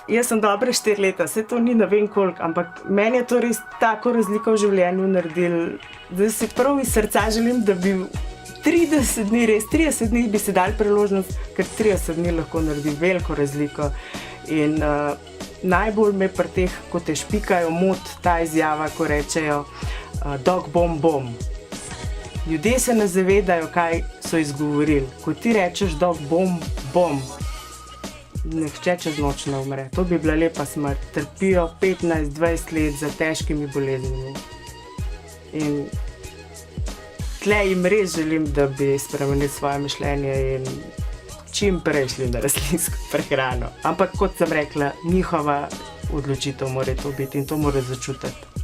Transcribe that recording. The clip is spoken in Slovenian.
jaz sem dobre 4 leta, vse to ni ne vem koliko, ampak meni je to res tako razliko v življenju naredilo, da si prav iz srca želim, da bi 30 dni, res 30 dni bi si dali priložnost, ker 30 dni lahko naredi veliko razliko. In najbolj me pri teh, ko te špikajo, moti ta izjava, ko rečejo dog bom bom. Ljudje se ne zavedajo, kaj so izgovorili. Ko ti rečeš dog bom bom, nihče čez noč ne umre. To bi bila lepa smrt. Trpijo 15-20 let za težkimi boleznimi. In tle jim res želim, da bi spremenili svoje mišljenje in čim prej šli na rastlinsko prehrano. Ampak kot sem rekla, njihova odločitev mora to biti in to mora začutiti.